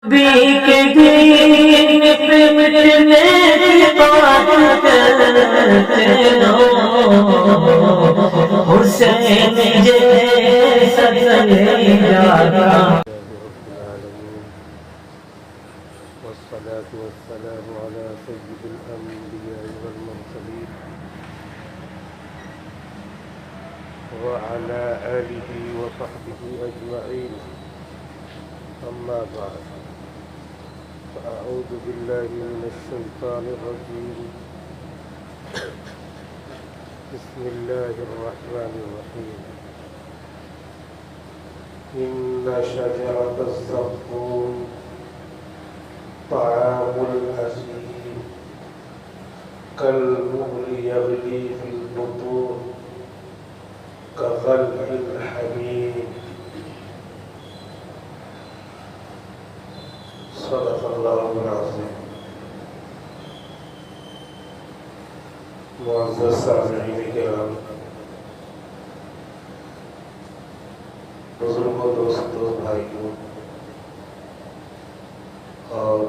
نبی کے دین پہ مٹنے کی بات کرتے ہو، حسین جیسا چلے جاتا۔ والصلاة والسلام على سيد الأنبياء والمرسلين وعلى آله وصحبه أجمعين، أما بعد، فأعوذ بالله من الشيطان الرجيم. بسم الله الرحمن الرحيم. إن شجرة الزقوم طعام الأثيم كالمهل يغلي في البطون كغلي الحميم. صدق الله العظيم. معزز سامعین کرام، بزرگوں، دوستوں، بھائیوں اور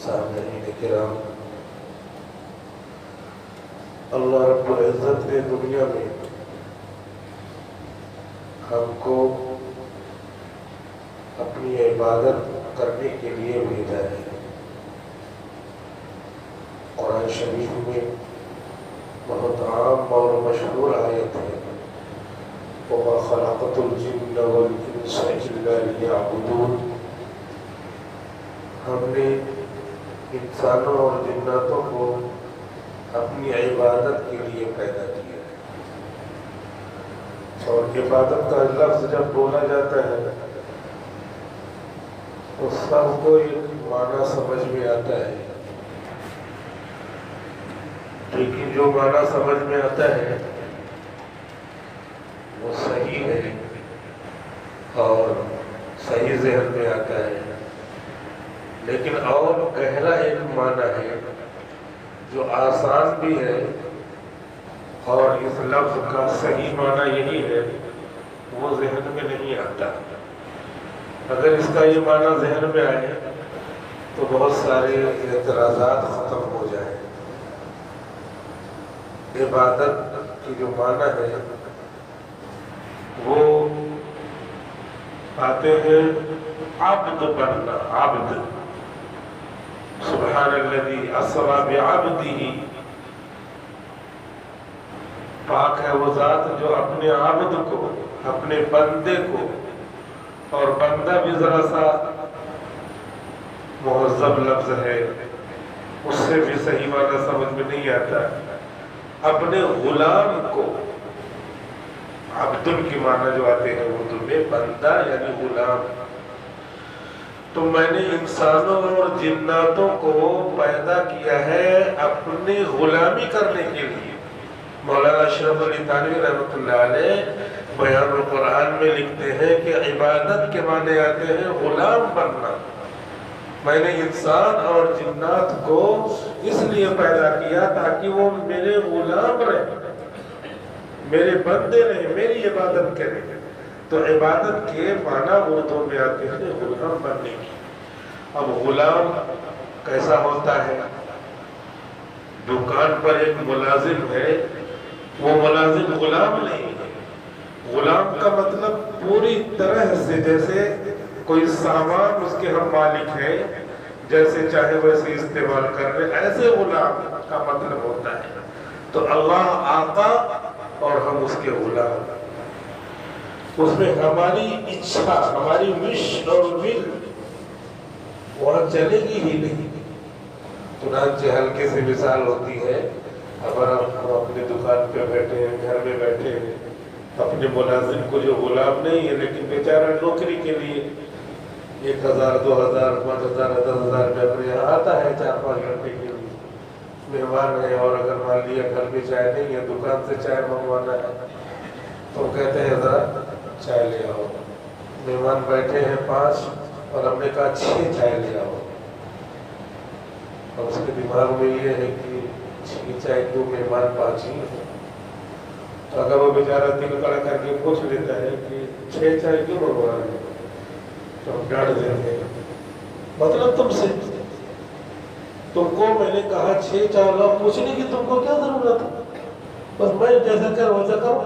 سامعین کرام، اللہ رب العزت نے دنیا میں ہم کو اپنی عبادت کرنے کے لیے بھیجا ہے۔ قرآن شریف میں بہت عام اور مشہور آیت ہے، وَمَا خَلَقْتُ الْجِنَّ وَالْإِنسَ إِلَّا لِيَعْبُدُونِ۔ ہم نے انسانوں اور جناتوں کو اپنی عبادت کے لیے پیدا کیا ہے، اور عبادت کا لفظ جب بولا جاتا ہے تو سب کو ایک معنی سمجھ میں آتا ہے، لیکن جو معنی سمجھ میں آتا ہے وہ صحیح ہے اور صحیح ذہن میں آتا ہے، لیکن اور گہرا ایک معنی ہے جو آسان بھی ہے، اور اس لفظ کا صحیح معنی یہی ہے، وہ ذہن میں نہیں آتا۔ اگر اس کا یہ معنی ذہن میں آئے تو بہت سارے اعتراضات ختم ہو جائیں۔ عبادت کی جو معنی ہے وہ آتے ہیں عبد بننا، عبد، سبحان الذی اسری بعبدہ، پاک ہے وہ ذات جو اپنے عبد کو، اپنے بندے کو، اور بندہ بھی ذرا سا مہذب لفظ ہے، اس سے بھی صحیح معنی سمجھ میں نہیں آتا، اپنے غلام کو، عبدن کی معنی جو آتے ہیں اردو میں بندہ یعنی غلام۔ تو میں نے انسانوں اور جناتوں کو پیدا کیا ہے اپنی غلامی کرنے کے لیے۔ مولانا اشرف علی تھانوی رحمۃ اللہ علیہ بیان القرآن میں لکھتے ہیں کہ عبادت کے معنی آتے ہیں غلام بننا۔ میں نے انسان اور جنات کو اس لیے پیدا کیا تاکہ وہ میرے غلام رہیں، میرے بندے رہیں، میری عبادت کریں۔ تو عبادت کے معنی اردو میں آتے ہیں غلام بننے کی۔ اب غلام کیسا ہوتا ہے؟ دکان پر ایک ملازم ہے، وہ ملازم غلام نہیں ہے۔ غلام کا مطلب پوری طرح سے جیسے کوئی سامان اس کے ہم مالک ہیں، جیسے چاہے ویسے استعمال کر رہے، ایسے غلام کا مطلب ہوتا ہے۔ تو اللہ آقا اور ہم اس کے غلام، اس میں ہماری اچھا، ہماری وش اور ول وہاں چلے گی ہی نہیں۔ چنانچہ ہلکے سے مثال ہوتی ہے، اگر ہم اپنی دکان پہ بیٹھے ہیں، گھر میں بیٹھے ہیں، اپنے ملازم کو جو غلام نہیں ہے لیکن بیچارہ نوکری کے لیے 1000 2000 5000 10000 روپے اپنے یہاں آتا ہے 4-5 گھنٹے کے لیے، مہمان ہے، اور اگر مان لیا گھر میں چائے نہیں ہے، دکان سے چائے منگوانا ہے، تو کہتے ہیں ذرا چائے لے آؤ۔ مہمان بیٹھے ہیں 5 اور ہم نے کہا 6 چائے لے آؤ، اور اس کے دماغ میں یہ ہے کہ 6 چائے کیوں، مہمان 5 ہی ہیں۔ اگر وہ بیچارہ دل کڑا کر کے پوچھ لیتا ہے کہ 6 چائے کیوں منگوا رہے ہیں، तो डांट देंगे, मतलब तुमसे, तुमको मैंने कहा 6-4 लोग पूछने की तुमको क्या जरूरत है, बस मैं जैसा कर वैसा करो।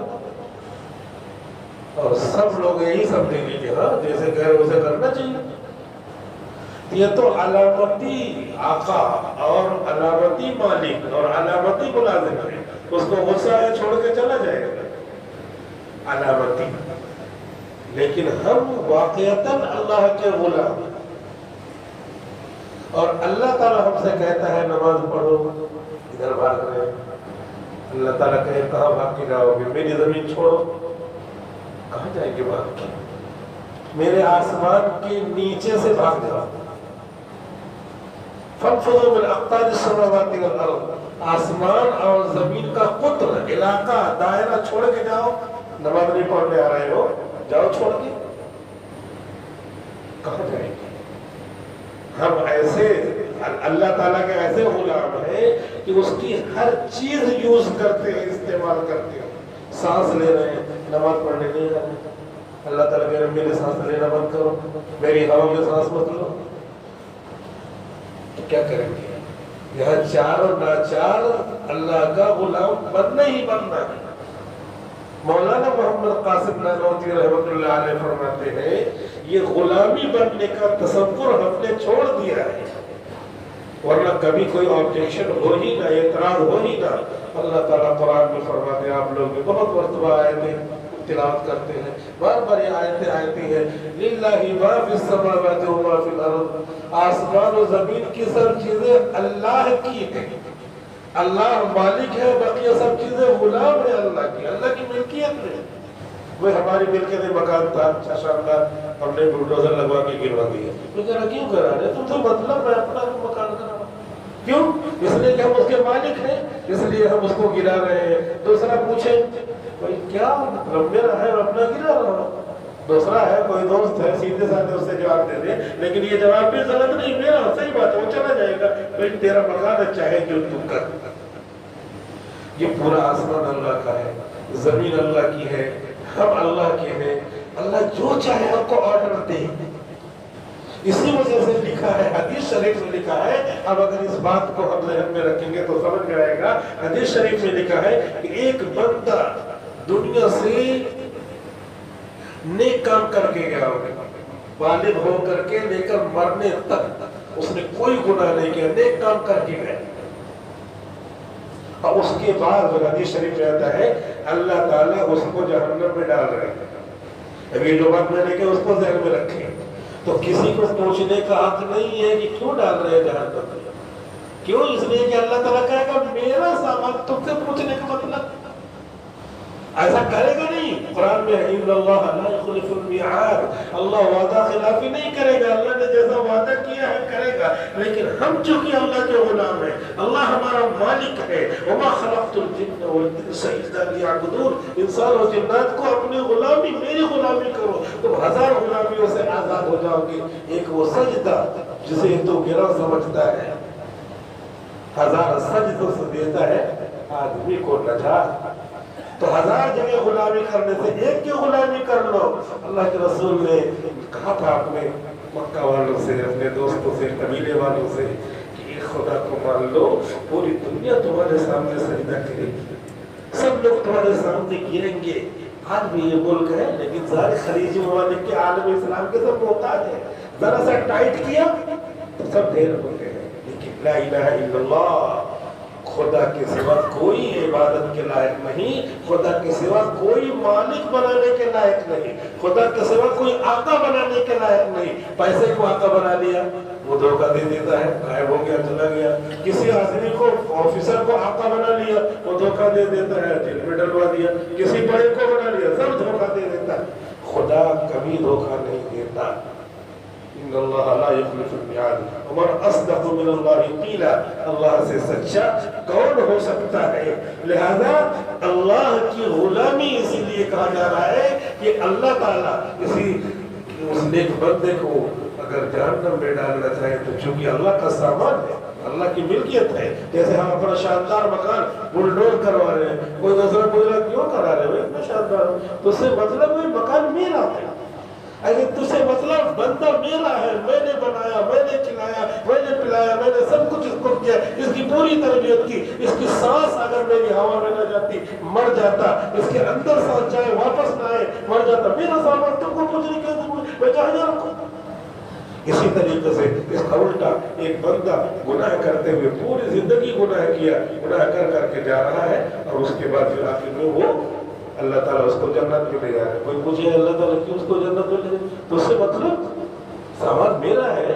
और सब लोग यही समझेंगे कि हाँ जैसे कह वैसे करना चाहिए। ये तो अलामती आका और अलामती मालिक और अलामती मुलाजिम है, उसको गुस्सा है छोड़ के चला जाएगा, अलामती। लेकिन हम वाक़ियतन अल्लाह के गुलाम, और अल्लाह ताला हमसे कहता है नमाज पढ़ो, इधर भाग रहे, अल्लाह ताला कहे कहाँ भाग के जाओगे, मेरी जमीन छोड़ो, कहाँ जाएंगे भाग के, मेरे आसमान के नीचे से भाग जाओ, फंफुज़ू मिन अक़तारिस समावाति वल अर्ज़, आसमान और जमीन का कुत्र इलाका दायरा छोड़ के जाओ, नमाज नहीं पढ़ने आ रहे हो, जाओ छोड़ के, कहाँ जाएंगे। हम ऐसे अल्लाह ताला के ऐसे गुलाम हैं कि उसकी हर चीज यूज करते हैं, इस्तेमाल करते हैं। सांस ले रहे हैं, नमाज पढ़ने नहीं आ रहे, अल्लाह ताला कह रहे मेरे सांस लेना बंद करो, मेरी हवा में सांस मत लो, तो क्या करेंगे। यह चार और नाचार अल्लाह का गुलाम बनना ही बनना है। मौलाना मोहम्मद कासिम नानौती रहमतुल्लाह अलैह फरमाते हैं ये गुलामी बनने का तसव्वुर हमने छोड़ दिया है, वरना कभी कोई ऑब्जेक्शन हो ही ना, एतराज हो ही ना। अल्लाह ताला कुरान में फरमाते हैं, आप लोग भी बहुत मर्तबा आयतें तिलावत करते हैं, बार बार ये आयतें आती हैं, लिल्लाहि मा फिस समावाति व मा फिल अर्द, आसमान और जमीन की सब चीजें अल्लाह की हैं, अल्लाह मालिक है, बाकी सब चीजें गुलाम है अल्लाह की, अल्लाह की मिल्कियत है। वो हमारी मिल्कियत मकान था अच्छा शानदार, हमने बुलडोजर लगवा के गिरवा दिया, तो जरा क्यों करा रहे, तुमसे मतलब मैं अपना मकान करा, क्यों, इसलिए कि हम उसके मालिक हैं, इसलिए हम उसको गिरा रहे हैं। दूसरा पूछे भाई क्या मतलब, मेरा है अपना गिरा रहा हूँ, दूसरा है कोई दोस्त है सीधे साधे उससे जवाब दे दे, लेकिन ये जवाब भी गलत नहीं, मेरा सही बात है, वो चला जाएगा, भाई तेरा मकान अच्छा है जो तू कर। ये पूरा आसमान अल्लाह का है, जमीन अल्लाह की है, हम अल्लाह के हैं, अल्लाह जो चाहे हमको ऑर्डर दे। इसी वजह से लिखा है, हदीस शरीफ में लिखा है, अब अगर इस बात को हम ज़हन में रखेंगे तो समझ में आएगा। हदीस शरीफ में लिखा है कि एक बंदा दुनिया से नेक काम करके गया होगा, बालिग हो करके लेकर मरने तक उसने कोई गुनाह नहीं किया, नेक काम करके गया, और उसके बाद हदीस शरीफ में आता है अल्लाह ताला उसको जहन्नम में डाल रहे हैं। अभी जो बात मैंने कहा उसको ज़हन में रखें, तो किसी को पूछने का हक नहीं है कि क्यों डाल रहे हैं जहन्नम में, क्यों, इसलिए कि अल्लाह ताला कहेगा मेरा सामान, तुमसे पूछने का मतलब ऐसा करेगा नहीं। कुरान में इन्नल्लाह ला युखलिफुल मिआद, अल्लाह वादा खिलाफी नहीं करेगा, अल्लाह ने जैसा वादा किया है करेगा। लेकिन हम चूंकि अल्लाह के गुलाम हैं, अल्लाह हमारा मालिक है, वमा खलक़तुल जिन्न वल इंसा इल्ला लियअबुदून, इंसान और जिन्नात को अपनी गुलामी, मेरी गुलामी करो, तुम 1000 गुलामियों से आजाद हो जाओगे। एक वो सजदा जिसे तो गिरा समझता है, 1000 सजदों से देता है आदमी को नजात, तो 1000 जगह गुलामी करने से एक की गुलामी कर लो। अल्लाह के रसूल ने कहा था अपने मक्का वालों से, अपने दोस्तों से, कबीले वालों से कि एक खुदा को मान लो, पूरी दुनिया तुम्हारे सामने सजदा करेगी, सब लोग तुम्हारे सामने गिरेंगे। आज भी ये मुल्क है, लेकिन सारे खलीजी ममालिक के आलम इस्लाम के सब मोहताज है, जरा सा टाइट किया तो सब ढेर हो गए। लेकिन ला इलाहा इल्लल्लाह, खुदा के सिवा कोई इबादत के लायक नहीं, खुदा के सिवा कोई मालिक बनाने के लायक नहीं, खुदा के सिवा कोई आका बनाने के लायक नहीं। पैसे को आका बना लिया, वो धोखा दे देता है, गायब हो गया, चला गया। किसी आदमी को, ऑफिसर को आका बना लिया, वो धोखा दे देता है, जेल में डलवा दिया। किसी बड़े को बना लिया, सब धोखा दे देता है। खुदा कभी धोखा नहीं देता। इन्नल्लाह ला युखलिफुल मिआद वमन अस्दक़ु मिनल्लाहि क़ीला, अल्लाह से सच्चा कौन हो सकता है। लिहाजा अल्लाह की गुलामी इसीलिए कहा जा रहा है कि अल्लाह ताला किसी उस नेक बंदे को अगर जहन्नम में डालना चाहे तो चूंकि अल्लाह का सामान है, अल्लाह की मिल्कियत है। जैसे हम अपना शानदार मकान बुलडोज करवा रहे हैं, कोई दूसरा पूछ रहा क्यों करा रहे हो, इतना शानदार, तो उससे मतलब वही मकान मेरा है। अरे तुझे मतलब बंदा मेरा है, मैंने बनाया, मैंने खिलाया, मैंने पिलाया, मैंने सब कुछ इसको किया, इसकी पूरी तरबियत की, इसकी सांस अगर मेरी हवा में न जाती मर जाता, इसके अंदर सांस जाए वापस ना आए मर जाता, मेरा सामान तुमको पूछने की जरूरत, मैं जहाँ रखूं। इसी तरीके से इसका उल्टा एक बंदा गुनाह करते हुए पूरी जिंदगी गुनाह किया, गुनाह कर करके जा रहा है और उसके बाद फिर आखिर में वो अल्लाह ताला उसको जन्नत में ले जा रहा है। कोई पूछे अल्लाह ताला क्यों उसको जन्नत में ले जा रहा है, तो उससे मतलब सामान मेरा है,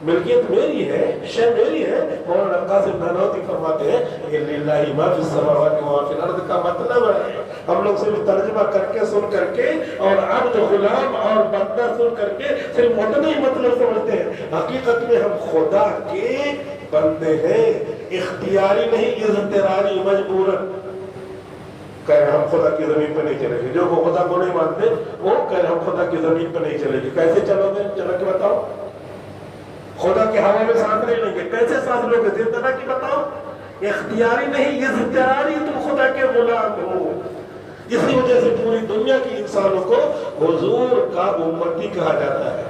मिल्कियत मेरी है, शय मेरी है। मौलाना कासिम नानौती फरमाते हैं ये लिल्लाहि मा फिस समावाति व मा फिल अर्द का मतलब है हम लोग सिर्फ तर्जुमा करके सुन करके और अब्द गुलाम और बंदा सुन करके सिर्फ उतना ही मतलब समझते हैं। हकीकत में हम खुदा के बंदे हैं, इख्तियारी नहीं इज़्तिरारी मजबूरन। कह हम खुदा की जमीन पर नहीं चलेंगे, जो वो खुदा को नहीं मानते वो कह हम खुदा की जमीन पर नहीं चलेंगे। कैसे चलोगे, चलो के बताओ। खुदा के हवा में सांस नहीं लेंगे, कैसे सांस लोगे, जिंदा की बताओ। इख्तियारी नहीं इज़्तिरारी, तुम खुदा के गुलाम हो। इसी वजह से पूरी दुनिया की इंसानों को हुजूर का उम्मती कहा जाता है।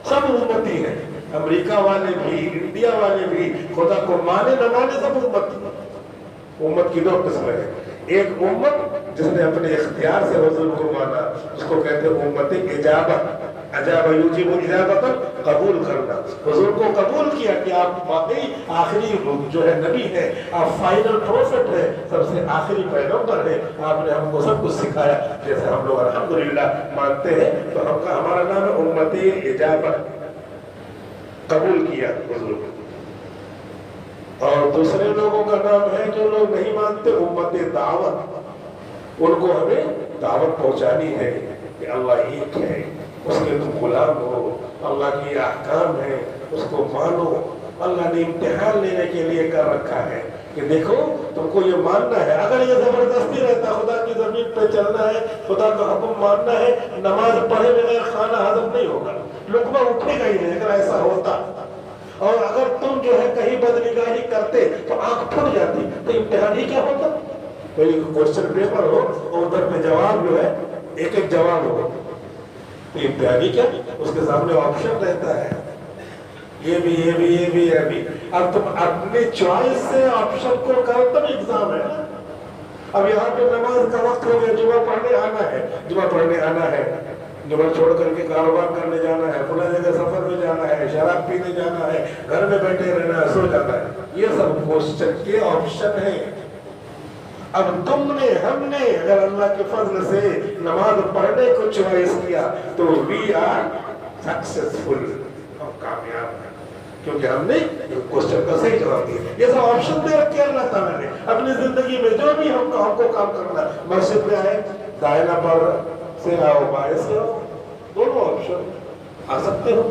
सब उम्मती है, अमेरिका वाले भी, इंडिया वाले भी, खुदा को माने न माने सब उम्मती। उम्मत की दो किस्में हैं, एक उम्मत जिसने अपने इख्तियार से हुजूर को माना, उसको कहते हैं उम्मत इजाबत। अजाब युजीबु इजाबतन, कबूल करना। हुजूर को कबूल किया कि आप वाकई आखिरी जो है नबी है, आप फाइनल प्रोफेट है, सबसे आखिरी पैगंबर है, आपने हमको सब कुछ सिखाया। जैसे हम लोग अल्हम्दुलिल्लाह मानते हैं तो हमका हमारा नाम है उम्मत इजाबत, कबूल किया हुजूर को। और दूसरे लोगों का नाम है जो लोग नहीं मानते उम्मत दावत, उनको हमें दावत पहुंचानी है कि अल्लाह एक है, उसके तुम गुलाम हो, अल्लाह की अहकाम है उसको मानो। अल्लाह ने इम्तिहान लेने के लिए कर रखा है कि देखो तुमको ये मानना है। अगर ये जबरदस्ती रहता, खुदा की जमीन पे चलना है, खुदा का हुक्म मानना है, नमाज पढ़े बगैर खाना हजम नहीं होगा, लुकमा उठेगा ही नहीं अगर ऐसा होता। और अगर तुम जो है कहीं बदनिगाही करते तो आंख फट जाती, तो इम्तिहान ही क्या होता। कोई क्वेश्चन पेपर हो और उधर पे जवाब जो है एक एक जवाब हो, तो इम्तिहान ही क्या, उसके सामने ऑप्शन रहता है ये भी ये भी ये भी ये भी। अब तुम अपने चॉइस से ऑप्शन को करो तब एग्जाम है। अब यहाँ पे नमाज का वक्त हो गया, जुमा पढ़ने आना है, जुमा पढ़ने आना है, जुमा छोड़ करके कारोबार करने जाना है, पुनः जगह सफर में जाना है, शराब पीने जाना है, घर में बैठे रहना है, सो जाना है, ये सब क्वेश्चन के ऑप्शन है। अब तुमने हमने अगर अल्लाह के फजल से नमाज पढ़ने को चॉइस किया तो वी आर सक्सेसफुल, हम कामयाब हैं, क्योंकि हमने क्वेश्चन का सही जवाब दिया। ये सब ऑप्शन दे रखे अल्लाह ताला ने अपनी जिंदगी में, जो भी हमको काम करना। मस्जिद में आए, दाहिना पैर से आओ, बाएं से आओ, दोनों ऑप्शन आ सकते हो।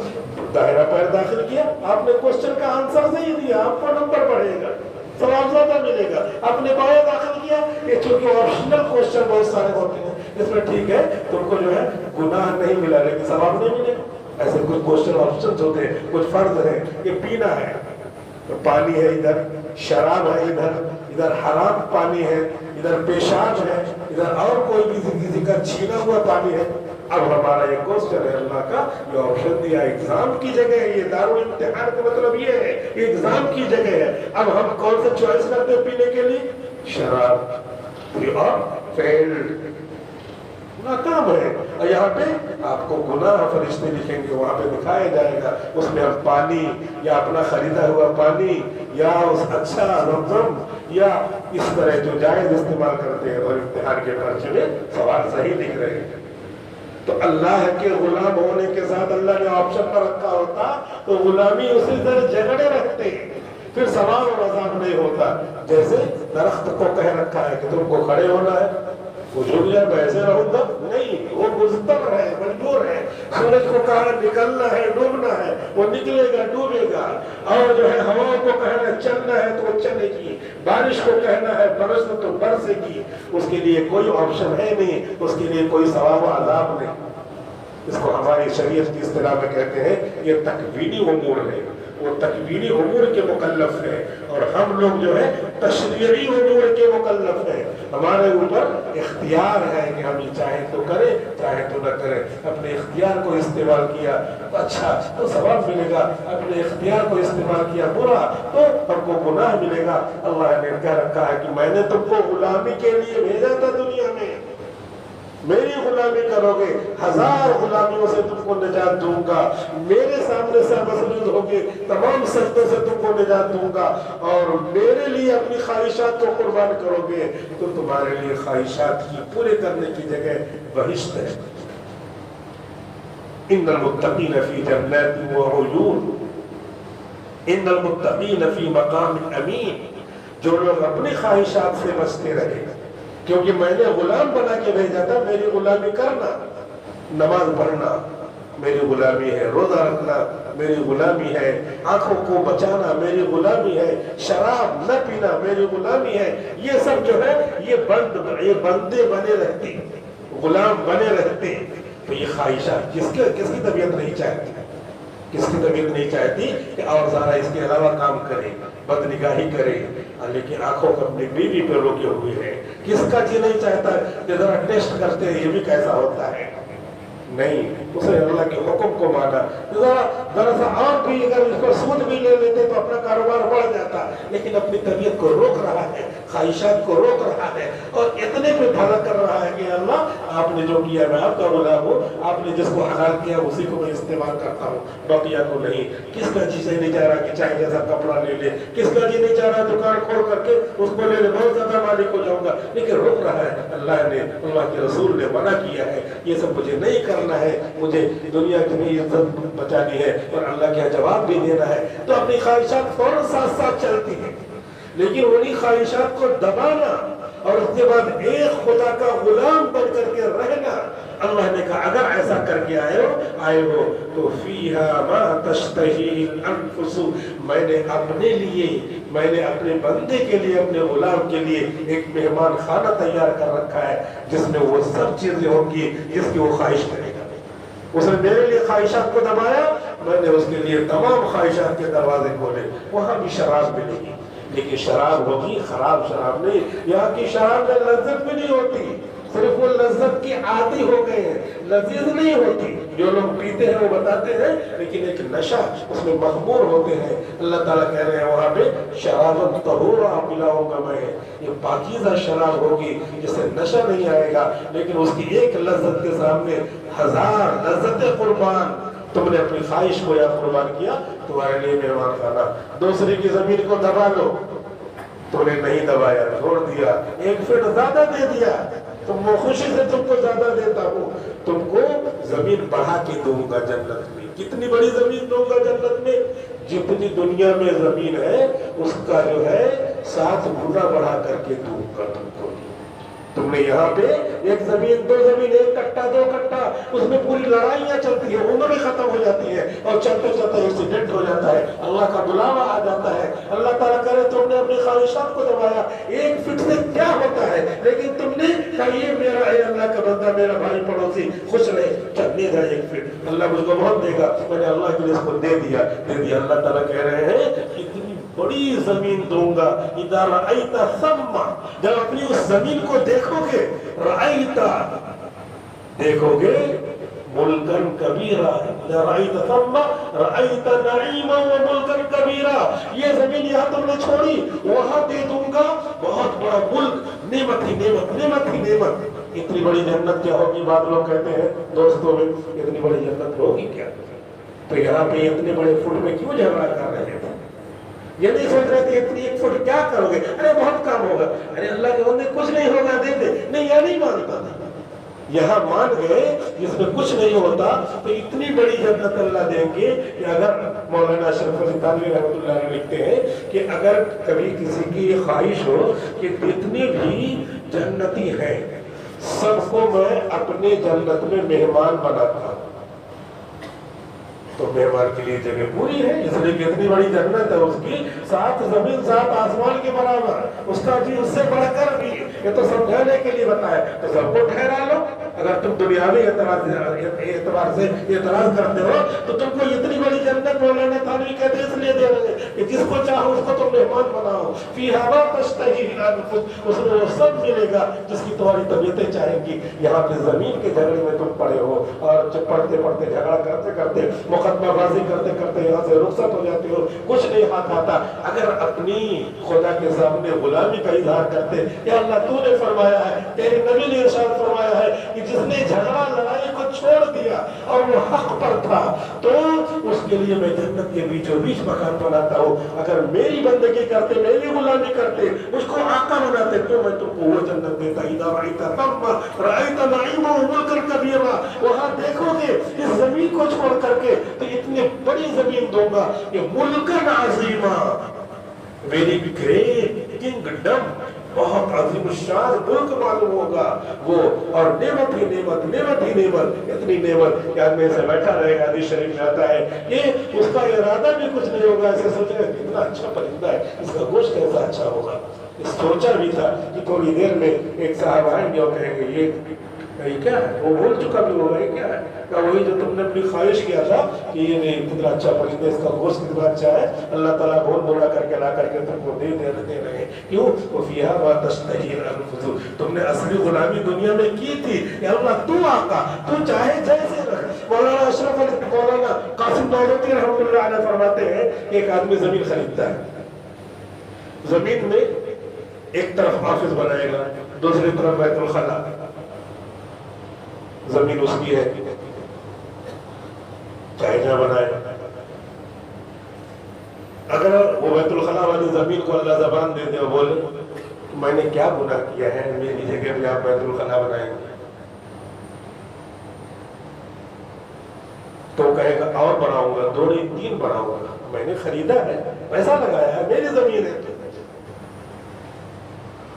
दाहिना पैर दाखिल किया, आपने क्वेश्चन का आंसर सही दिया, आपको नंबर बढ़ेगा, सवाब ज्यादा मिलेगा। अपने बाएं दाखिल किया, ये चूंकि ऑप्शनल क्वेश्चन बहुत सारे होते हैं, इसमें ठीक है तुमको जो है गुनाह नहीं मिला लेकिन सवाब नहीं मिलेगा। ऐसे कुछ क्वेश्चन ऑप्शंस होते हैं, कुछ फर्ज है कि पीना है तो पानी है, इधर शराब है, इधर हराम पानी है, इधर पेशाब है, इधर और कोई भी किसी का छीना हुआ पानी है। अब हमारा एक क्वेश्चन है, अल्लाह का ये ऑप्शन दिया, एग्जाम की जगह है, ये दारुल इम्तिहान का मतलब ये है, एग्जाम की जगह है। अब हम कौन सा चॉइस करते हैं पीने के लिए, शराब, और फेल्ड, नाकाम है। और यहाँ पे आपको गुनाह फरिश्ते लिखेंगे, वहां पे दिखाया जाएगा, उसमें हम पानी या अपना खरीदा हुआ पानी या उस अच्छा रमजम या इस तरह जो जायज इस्तेमाल करते हैं, और इम्तिहान के पर्चे में सवाल सही लिख रहे हैं। तो अल्लाह के गुलाम होने के साथ अल्लाह ने ऑप्शन पर रखा होता तो गुलामी उसी तरह झगड़े रखते, फिर सवाल और अज़ाब नहीं होता। जैसे दरख्त को कह रखा है कि तुमको खड़े होना है, वो झुक जाए, वैसे रहूंगा नहीं, वो मुज़्तर है, मजबूर है। सूरज को कहा निकलना है, डूबना है, वो निकलेगा, डूबेगा। और जो है हवाओं को कहना चलना है तो वो चलेगी, बारिश को कहना है बरसना तो बरसेगी। उसके लिए कोई ऑप्शन है नहीं, उसके लिए कोई सवाब व अज़ाब नहीं। इसको हमारी शरीयत की इस्तिलाह में कहते हैं ये तकवीनी उमूर है। وہ تکوینی امور کے مکلف ہے، اور ہم لوگ جو ہے تشریعی امور کے مکلف ہیں۔ ہمارے اوپر اختیار ہے کہ ہم یہ چاہیں تو کریں چاہیں تو نہ کریں۔ اپنے اختیار کو استعمال کیا تو اچھا تو ثواب ملے گا، اپنے اختیار کو استعمال کیا برا تو ہم کو گناہ ملے گا۔ اللہ نے کہہ رکھا ہے کہ میں نے تم کو غلامی کے لیے بھیجا تھا دنیا میں، میری غلامی کرو گے، 1000 غلامیوں سے تم کو نجات دوں گا، میرے سامنے سر مسجود ہوگے، تمام سجدوں سے تم کو نجات دوں گا، اور میرے لیے اپنی خواہشات کو قربان کرو گے تو تمہارے لیے خواہشات کی پورے کرنے کی جگہ بہشت ہے۔ ان المتقین فی جنات وعیون، ان المتقین فی مقام امین، جو لوگ اپنی خواہشات سے بچتے رہے، کیونکہ میں نے غلام بنا کے بھیجا تھا، میری غلامی کرنا، نماز پڑھنا میری غلامی ہے، روزہ رکھنا میری غلامی ہے، آنکھوں کو بچانا میری غلامی ہے، شراب نہ پینا میری غلامی ہے، یہ سب جو ہے یہ بندے بنے رہتے، غلام بنے رہتے۔ تو یہ خواہشات کس کی طبیعت نہیں چاہتی؟ کس کی طبیعت نہیں چاہتی کہ اور ذرا اس کے علاوہ کام کرے، بد نگاہی کرے، لیکن آنکھوں کو اپنی بیوی پہ روکے ہوئے ہیں۔ کس کا جی نہیں چاہتا کہ ذرا ٹیسٹ کرتے ہیں یہ بھی کیسا ہوتا ہے؟ نہیں، اسے اللہ کے حکم کو مانا، ذرا سا اور بھی اگر اس کو سود بھی لے لیتے تو اپنا کاروبار بڑھ جاتا، لیکن اپنی طبیعت کو روک رہا ہے، خواہشات کو روک رہا ہے، اور اتنے پہ بھلا کر رہا ہے کہ اللہ آپ نے جو کیا میں آپ کا غلام ہوں، آپ نے جس کو حلال کیا اسی کو میں استعمال کرتا ہوں، بقیہ کو نہیں۔ کس کا جی نہیں چاہ رہا کہ چاہے جیسا کپڑا لے لے، کس کا جی نہیں چاہ رہا دکان کھول کر کے اس کو لے لے، بہت زیادہ مالک ہو جاؤں گا، لیکن روک رہا ہے۔ اللہ نے، اللہ کے رسول نے منع کیا ہے، یہ سب مجھے نہیں کرنا ہے، مجھے دنیا کی بھی عزت بچانی ہے اور اللہ کا جواب بھی دینا ہے، تو اپنی خواہشات فوراً ساتھ ساتھ چلتی ہیں، لیکن انہی خواہشات کو دبانا اور اس کے بعد ایک خدا کا غلام بن کر کے رہنا۔ اللہ نے کہا اگر ایسا کر کے آئے ہو تو فیہا ما تشتہی الانفس، میں نے اپنے لیے، میں نے اپنے بندے کے لیے، اپنے غلام کے لیے ایک مہمان خانہ تیار کر رکھا ہے جس میں وہ سب چیزیں ہوں گی جس کی وہ خواہش کرے گا۔ اس نے میرے لیے خواہشات کو دبایا، میں نے اس کے لیے تمام خواہشات کے دروازے کھولے۔ وہاں بھی شراب ملے گی، لیکن شراب ہوگی خراب شراب نہیں، یہاں کی شراب میں لذت بھی نہیں ہوتی، صرف وہ لذت کی عادی ہو گئے ہیں، لذیذ نہیں ہوتی۔ جو لوگ پیتے ہیں وہ بتاتے ہیں، لیکن ایک نشہ اس میں مخمور ہوتے ہیں۔ اللہ تعالیٰ کہہ رہے ہیں وہاں پہ شراب طہورا پلاؤں گا میں، یہ پاکیزہ شراب ہوگی جس سے نشہ نہیں آئے گا، لیکن اس کی ایک لذت کے سامنے 1000 لذتیں قربان۔ تم نے اپنی خواہش کو یا قربان کیا، تمہارے لیے مہمان خانہ۔ دوسرے کی زمین کو دبا لو، تو نے نہیں دبایا، چھوڑ دیا، 1 فٹ زیادہ دے دیا، تم وہ خوشی سے تم کو زیادہ دیتا ہوں، تم کو زمین بڑھا کے دوں گا جنت میں۔ کتنی بڑی زمین دوں گا جنت میں؟ جتنی دنیا میں زمین ہے اس کا جو ہے 7 گنا بڑھا کر کے دوں گا تم کو۔ تم نے یہاں پہ 1 زمین 2 زمین 1 کٹھا 2 کٹھا، اس میں پوری لڑائیاں چلتی ہیں، عمریں ختم ہو جاتی ہیں، اور چلتے چلتے ایکسیڈنٹ ہو جاتا ہے، اللہ کا بلاوا آ جاتا ہے۔ اللہ تعالیٰ کہہ رہے تم نے اپنی خواہشات کو دبایا، 1 فٹ سے کیا ہوتا ہے، لیکن تم نے کہا یہ میرا اے اللہ کا بندہ، میرا بھائی پڑوسی خوش رہے، چلنے گا 1 فٹ، اللہ مجھ کو بہت دے گا، میں نے اللہ کے لیے اس کو دے دیا۔ اللہ تعالیٰ کہہ رہے ہیں اتنی بڑی زمین دوں گا، اذا رأیت ثم، جب اپنی اس زمین کو دیکھو گے، رأیت دیکھو گے ملکن کبیرہ، اذا رأیت ثم رأیت نعیما وملکن کبیرہ، یہ زمین یہاں تم نے چھوڑی، وہاں دے دوں گا بہت بڑا ملک، نعمت ہی نعمت، نعمت ہی نعمت۔ اتنی بڑی جنت کیا ہوگی؟ بعض لوگ کہتے ہیں دوستوں میں اتنی بڑی جنت ہوگی کیا؟ تو یہاں پہ اتنے بڑے فٹ میں کیوں جھگڑا کر رہے تھے؟ یہ نہیں سوچ رہے تھے اتنی 1 فٹ کیا کرو گے، ارے بہت کام ہوگا، ارے اللہ کے بندے کچھ نہیں ہوگا دے دے، نہیں یہ نہیں مانتا تھا۔ یہاں مان گئے جس میں کچھ نہیں ہوتا تو اتنی بڑی جنت اللہ دیں گے کہ اگر مولانا اشرف علی تھانوی رحمۃ اللہ علیہ لکھتے ہیں کہ اگر کبھی کسی کی یہ خواہش ہو کہ جتنے بھی جنتی ہیں سب کو میں اپنے جنت میں مہمان بناتا ہوں، تو مہمان کے لیے جگہ پوری ہے، اس لیے کتنی بڑی جنت ہے اس کی، 7 زمین 7 آسمان کے برابر، اس کا بھی اس سے بڑھ کر بھی، یہ تو سمجھانے کے لیے بتایا، تو سب کو ٹھہرا لو۔ اگر تم دنیاوی اعتبار سے اعتراض کرتے ہو تو تم کو اتنی بڑی جنت مولانا تھانوی کہتے اس لیے जिसको चाहो उसको तुम मेहमान बनाओ, फीहा मा तश्तहील अनफुस, उसमें वो सब मिलेगा जिसकी तुम्हारी तबीयतें चाहेंगी। यहाँ पे जमीन के झगड़े में तुम पड़े हो और जब पढ़ते पढ़ते झगड़ा करते करते मुकदमाबाजी करते करते यहाँ से रुखसत हो जाते हो, कुछ नहीं हाथ आता। अगर अपनी खुदा के सामने गुलामी का इजहार करते, या अल्लाह तूने फरमाया है, तेरे नबी ने इरशाद फरमाया है कि जिसने झगड़ा लड़ाई को छोड़ दिया और वो हक पर था तो उसके लिए मैं जन्नत के बीचों बीच मकान बनाता हूँ। अगर मेरी बंदगी करते, मेरी गुलामी करते, उसको आका बनाते तो मैं तुमको वो जन्नत देता। इदा राइता तम्मा राइता नाइमा मुल्कन कबीरा, वहां देखोगे इस जमीन को छोड़ करके तो इतनी बड़ी जमीन दूंगा कि मुल्कन अजीमा, वेरी ग्रेट किंगडम, बहुत अजीम शान मुल्क मालूम होगा वो। और नेमत ही नेमत, नेमत ही नेमत, इतनी नेमत कि आदमी से बैठा रहेगा। हदीस शरीफ में आता है ये उसका इरादा भी कुछ नहीं होगा, ऐसे सोचेगा कितना अच्छा परिंदा है, इसका गोश्त कैसा अच्छा होगा। सोचा भी था कि थोड़ी देर में एक साहब आएंगे और कहेंगे ये क्या है, वो बोल चुका भी होगा ये क्या है, क्या वही जो तुमने अपनी ख्वाहिश किया था कि ये नहीं कितना अच्छा परिंदा, इसका गोश्त कितना अच्छा है, अल्लाह ताला बहुत बुरा करके ला करके तुमको दे रहे। क्यों? वो फीहा मा तश्तहील अनफुस, तुमने असली गुलामी दुनिया में की थी। या अल्लाह तू आका, तू चाहे जैसे रख। मौलाना अशरफ अली, मौलाना कासिम नानोती रहमतुल्लाह अलैह फरमाते हैं, एक आदमी जमीन खरीदता है, जमीन में एक तरफ हाफिज बनाएगा, दूसरी तरफ बैतुल खला, जमीन उसकी है, चाहे जहां बनाए। अगर वो बैतुल खला वाली जमीन को अल्लाह ज़बान दे दे और बोले मैंने क्या गुनाह किया है, मेरी जगह पे आप बैतुल खला बनाएंगे, तो कहेगा और बनाऊंगा, 2 नहीं 3 बनाऊंगा, मैंने खरीदा है, पैसा लगाया है, मेरी जमीन है।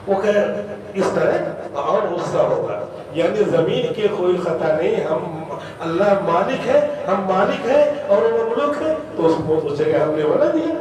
वो कहे इस तरह और गुस्सा होगा, यानी जमीन के कोई खता नहीं, हम अल्लाह मालिक है, हम मालिक है और वो ममलूक है, तो उसको उस जगह हमने बना दिया,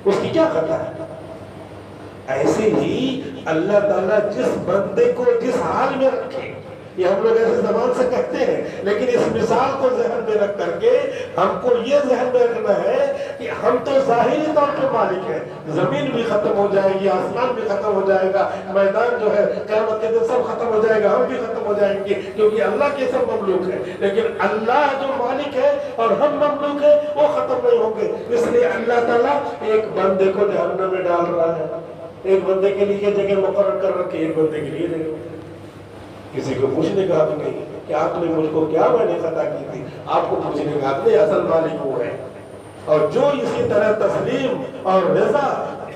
उसकी क्या खता है। ऐसे ही अल्लाह ताला जिस बंदे को जिस हाल में रखे, ये हम लोग ऐसे जबान से कहते हैं, लेकिन इस मिसाल को जहन में रख करके हमको ये जहन में रखना है कि हम तो जाहिरी तौर पे मालिक हैं, जमीन भी खत्म हो जाएगी, आसमान भी खत्म हो जाएगा, मैदान जो है क़यामत के दिन सब खत्म हो जाएगा, हम भी खत्म हो जाएंगे, क्योंकि अल्लाह के सब ममलूक है। लेकिन अल्लाह जो मालिक है और हम ममलूक है वो खत्म नहीं होंगे। इसलिए अल्लाह ताला एक बंदे को जहन्नम में डाल रहा है, एक बंदे के लिए जगह मुकर्रर कर रखी, एक बंदे के लिए जगह। किसी को पूछने का हक नहीं कि आपने मुझको क्या मैंने खता की थी, आपको पूछने का हक नहीं, असल मालिक वो है। और जो इसी तरह तस्लीम और रज़ा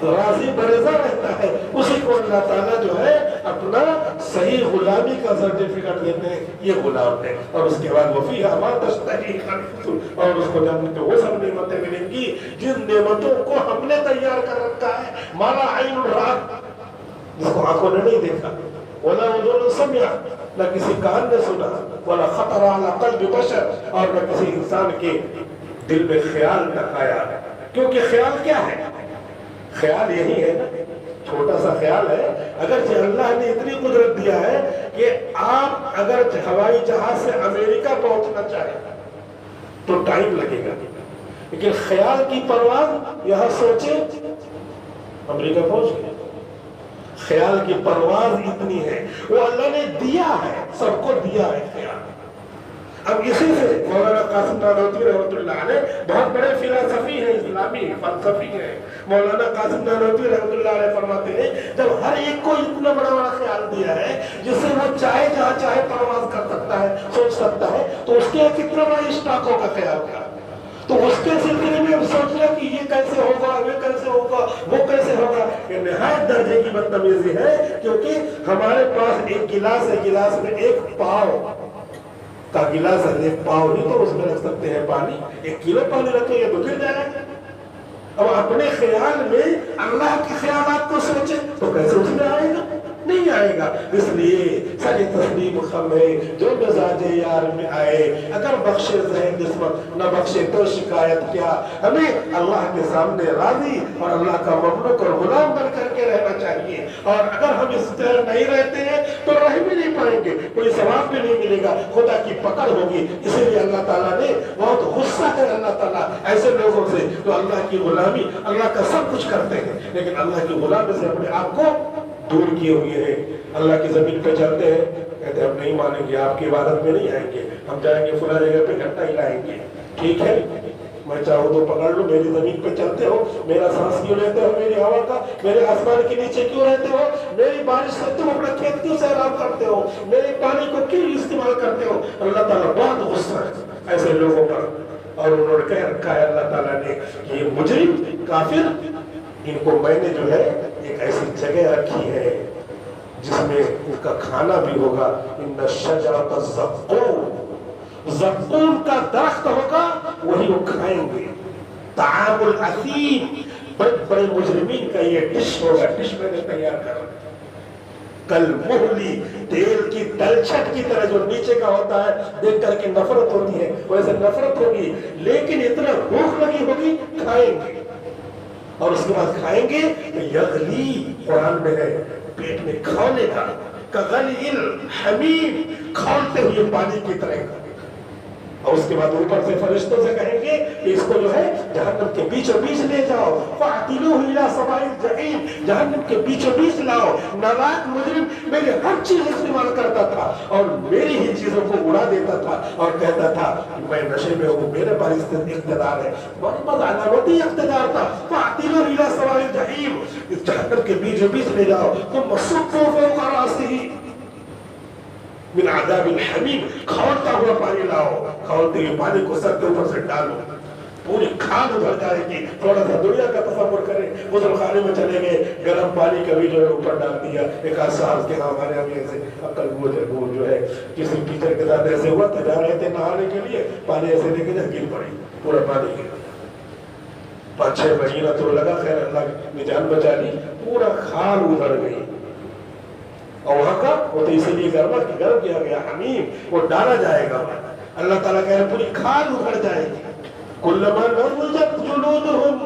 राज़ी बरज़ा रहता है, उसी को अल्लाह ताला जो है अपना सही गुलामी का सर्टिफिकेट देते हैं, ये गुलाम है। और उसके बाद वफ़ीहा मा तश्तहील अनफुस, और उसको जन्नत में वो सब नेमतें मिलेंगी जिन नेमतों को हमने तैयार कर रखा है, माला आइन रात, जिसको आंखों ने नहीं देखा, वला उज़ुन समिअ, न किसी कान ने सुना, वला खतर अला क़ल्बि बशर, और न किसी इंसान के दिल में ख्याल तक आया। क्योंकि ख्याल क्या है? ख्याल यही है ना, छोटा सा ख्याल है। अगर अल्लाह ने इतनी कुदरत दिया है कि आप अगर हवाई जहाज से अमेरिका पहुंचना चाहें तो टाइम लगेगा, लेकिन ख्याल की परवाज यहाँ सोचे अमेरिका पहुंच गए। ख्याल की परवाज इतनी है, वो अल्लाह ने दिया है, सबको दिया है ख्याल। अब इसी से मौलाना कासिम नानोती रहमतुल्लाह अलैह बहुत बड़े फिलसफी हैं, इस्लामी फलसफी हैं। मौलाना कासिम नानोती रहमतुल्लाह अलैह फरमाते हैं, जब हर एक को इतना बड़ा बड़ा ख्याल दिया है जिससे वो चाहे जहाँ चाहे परवाज कर सकता है, सोच सकता है, तो उसके कितना बड़ा स्टॉकों का ख्याल था। तो उसके सिलसिले में सोचना कि ये कैसे होगा, वे कैसे होगा, वो कैसे होगा, ये निहायत दर्जे की बदतमीजी है। क्योंकि हमारे पास एक गिलास है, गिलास में एक पाव का गिलास है, एक पाव ही तो उसमें रख सकते हैं पानी, 1 किलो पानी रखेंगे तो गिर जाएगा। अब अपने ख्याल में अल्लाह के ख्यालात को सोचे तो कैसे उसमें आएगा? नहीं आएगा। इसलिए सरे तस्लीम खम है जो मिजाज यार में आए, अगर बख्शे ज़हन किस्मत न बख्शे तो शिकायत क्या। हमें अल्लाह के सामने राजी और अल्लाह का ममलूक और गुलाम बन करके रहना चाहिए। और अगर हम इस तरह नहीं रहते हैं तो रह भी नहीं पाएंगे, कोई सवाब भी नहीं मिलेगा, खुदा की पकड़ होगी। इसीलिए अल्लाह ताला ने बहुत गुस्सा है अल्लाह ताला ऐसे लोगों से जो अल्लाह की गुलामी, अल्लाह का सब कुछ करते हैं लेकिन अल्लाह की गुलामी से अपने आप को दूर किए हुए हैं। अल्लाह की जमीन पे चलते हैं, कहते हम नहीं मानेंगे, आपकी इबादत में नहीं आएंगे, हम जाएंगे फुला जगह पे घंटा हिलाएंगे। ठीक है, मैं चाहूँ तो पकड़ लो, मेरी जमीन पे चलते हो, मेरा सांस क्यों लेते हो, मेरी हवा का, मेरे आसमान के नीचे क्यों रहते हो, मेरी बारिश से तुम अपना खेत क्यों सैराब करते हो, मेरे पानी को क्यों इस्तेमाल करते हो। अल्लाह ताला बहुत गुस्सा है ऐसे लोगों पर। और उन्होंने कह रखा है अल्लाह ताला ने कि ये मुजरिम काफिर, इनको मैंने जो है एक ऐसी जगह रखी है जिसमें इनका खाना भी होगा। इन्ना शजरत ज़क़ूम, ज़क़ूम का दरख्त होगा, वही वो खाएंगे। तामुल असीम, बड़े बड़े मुजरिमीन का ये डिश होगा, डिश मैंने तैयार कर रखा। कल मुहली, तेल की तलछट की तरह जो नीचे का होता है देख करके नफरत होती है, वैसे नफरत होगी, लेकिन इतना भूख लगी होगी, खाएंगे। और उसके बाद खाएंगे तो यगली, कुरान में है, पेट में खौले का, कगलिल हमीम, खौलते हुए पानी की तरह। और उसके बाद ऊपर से फरिश्तों से कहेंगे कि इसको जो है जहन्नम के बीचों बीच ले जाओ, फातिलूहु इला सवाइल जहीम, जहन्नम के बीचों बीच लाओ। नालायक मुजरिम मेरी हर चीज इस्तेमाल करता था और मेरी ही चीजों को उड़ा देता था और कहता था मैं नशे में हूँ, मेरे पास इख्तियार है, बहुत अलामती इख्तियार था। फातिलूहु इला सवाइल जहीम, इस जहन्नम के बीचों बीच ले जाओ, तुम मसुक्कू फौका रासिही मिन अज़ाबिल हमीम, खौलता हुआ पानी लाओ, खौलते हुए पानी को सर के ऊपर से डालो, पूरी खाद उधर जाएगी। थोड़ा सा दुनिया का तसव्वुर करें, गुसलखाने में चले गए, गर्म पानी कभी जो है ऊपर डाल दिया। एक आध साल के हमारे यहाँ ऐसे अकल मुझे वो जो है किसी टीचर के साथ ऐसे हुआ था, जा रहे थे नहाने के लिए, पानी ऐसे लेके जा गिर पड़ी, पूरा पानी गिर। 5-6 महीना तो लगा, खैर अल्लाह ने जान बचा ली, पूरा खाल उधड़ गई। और वहां का वो तो इसीलिए गर्म किया गया हमीम, वो डाला जाएगा। अल्लाह ताला कह रहे पूरी खाल उधड़ जाएगी। कुल्लमा नज़जत जुलूदुहुम,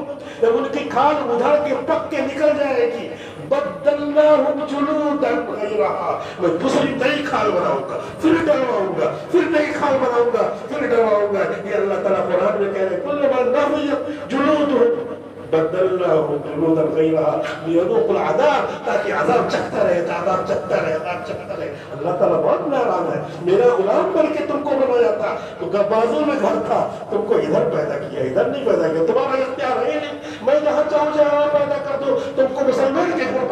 जब उनकी खाल उधड़ के पक के निकल जाएगी, बद्दलनाहुम जुलूदन गैरहा, मैं दूसरी नई खाल बनाऊंगा, फिर डलवाऊंगा, फिर नई खाल बनाऊंगा, फिर डलवाऊंगा। ये अल्लाह ताला कुरान में कह रहे कुल्लमा नज़जत जुलूदुहुम बदलनाहुम जुलूदन गैरहा लियज़ूक़ुल अज़ाब, ताकि अज़ाब चखता रहे, अज़ाब चखता रहे, अज़ाब चखता रहे। अल्लाह ताला बहुत नाराज है, मेरा गुलाम करके तुमको बनाया था, तो बाजू में घर था, तुमको इधर पैदा किया, इधर नहीं पैदा किया, तुम्हारा इख्तियार है नहीं, मैं जहाँ चाहूँ जहाँ पैदा कर दूँ, तुमको मुसलमान के घर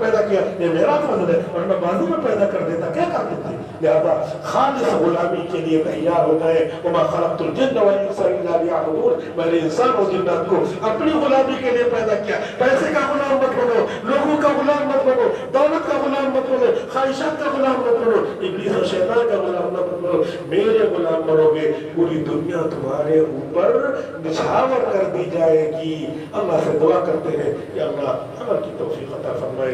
पैदा किया, ये मेरा फजल है, और मैं बाजू में पैदा कर देता, क्या कर देते। लिहाजा खालिस गुलामी के लिए तैयार हो गए। वमा खलक़तुल जिन्न वल इंसा इल्ला लियअबुदून, मैंने इंसान और जिन्नात को अपनी गुलामी के लिए पैदा किया। पैसे का गुलाम मत बनो, लोगों का गुलाम मत बनो, दौलत का गुलाम मत बनो, ख्वाहिशात का गुलाम मत बनो, इब्लीस और शैतान का गुलाम मत बनो, मेरे गुलाम बनोगे, पूरी दुनिया तुम्हारे ऊपर निछावर कर दी जाएगी। अल्लाह से दुआ करते हैं कि अल्लाह अमल की तौफीक अता फरमाए।